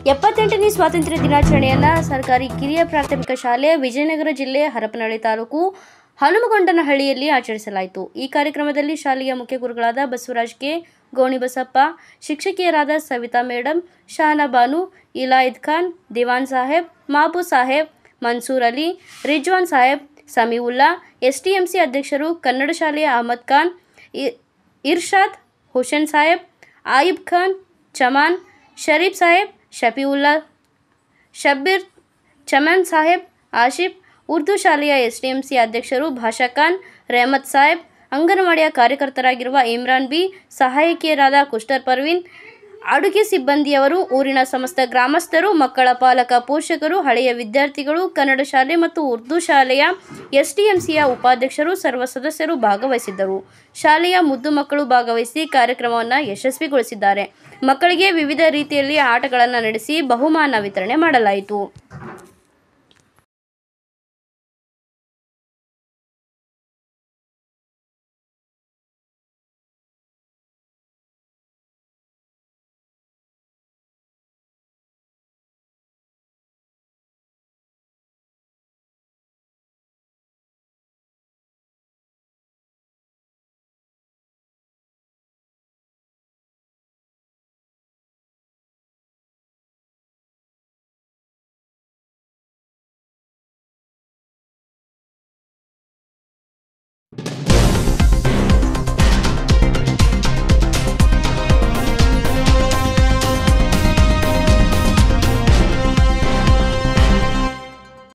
78ನೇ ಸ್ವಾತಂತ್ರ್ಯ ದಿನಾಚರಣೆಯನ್ನು ಸರ್ಕಾರಿ ಕಿರಿಯ ಪ್ರಾಥಮಿಕ ಶಾಲೆ ವಿಜಯನಗರ ಜಿಲ್ಲೆ ಹರಪನಹಳ್ಳಿ ತಾಲೂಕು ಹನುಮಗೊಂಡನಹಳ್ಳಿಯಲ್ಲಿ ಆಚರಿಸಲಾಯಿತು. ಈ ಕಾರ್ಯಕ್ರಮದಲ್ಲಿ ಶಾಲೆಯ ಮುಖ್ಯ ಗುರುಗಳಾದ ಬಸವರಾಜ್ ಕೆ, ಗೋಣಿಬಸಪ್ಪ, ಶಿಕ್ಷಕಿಯರಾದ ಸವಿತಾ ಮೇಡಮ್, ಶಾನಾ ಬಾನು, ಇಲಾಯಿದ್ ಖಾನ್, ದಿವಾನ್ ಸಾಹೇಬ್, ಮಾಬು ಸಾಹೇಬ್, ಮನ್ಸೂರ್ ಅಲಿ, ರಿಜ್ವಾನ್ ಸಾಹೇಬ್, ಸಮೀವುಲ್ಲಾ, ಎಸ್ಟಿಎಂಸಿ ಅಧ್ಯಕ್ಷರು, ಕನ್ನಡ ಶಾಲೆಯ ಅಹಮದ್ ಖಾನ್, ಇರ್ಷಾದ್ ಹುಸೇನ್ ಸಾಹೇಬ್, ಆಯಿಬ್ ಖಾನ್, ಚಮಾನ್, ಶರೀಫ್ ಸಾಹೇಬ್, ಶಫೀವುಲ್ಲಾ, ಶಬ್ಬೀರ್, ಚಮನ್ ಸಾಹೇಬ್, ಆಶಿಫ್, ಉರ್ದು ಶಾಲೆಯ ಎಸ್ಟಿಎಂಸಿ ಅಧ್ಯಕ್ಷರು ಭಾಷಾ ಖಾನ್, ರೆಹಮತ್ ಸಾಹೇಬ್, ಅಂಗನವಾಡಿಯ ಕಾರ್ಯಕರ್ತರಾಗಿರುವ ಇಮ್ರಾನ್ ಬಿ, ಸಹಾಯಕಿಯರಾದ ಕುಷ್ಟರ್ ಪರ್ವೀನ್, ಅಡುಗೆ ಸಿಬ್ಬಂದಿಯವರು, ಊರಿನ ಸಮಸ್ತ ಗ್ರಾಮಸ್ಥರು, ಮಕ್ಕಳ ಪಾಲಕ ಪೋಷಕರು, ಹಳೆಯ ವಿದ್ಯಾರ್ಥಿಗಳು, ಕನ್ನಡ ಶಾಲೆ ಮತ್ತು ಉರ್ದು ಶಾಲೆಯ ಎಸ್ಟಿಎಂಸಿಯ ಉಪಾಧ್ಯಕ್ಷರು, ಸರ್ವ ಸದಸ್ಯರು ಭಾಗವಹಿಸಿದ್ದರು. ಶಾಲೆಯ ಮುದ್ದು ಮಕ್ಕಳು ಭಾಗವಹಿಸಿ ಕಾರ್ಯಕ್ರಮವನ್ನು ಯಶಸ್ವಿಗೊಳಿಸಿದ್ದಾರೆ. ಮಕ್ಕಳಿಗೆ ವಿವಿಧ ರೀತಿಯಲ್ಲಿ ಆಟಗಳನ್ನು ನಡೆಸಿ ಬಹುಮಾನ ವಿತರಣೆ ಮಾಡಲಾಯಿತು.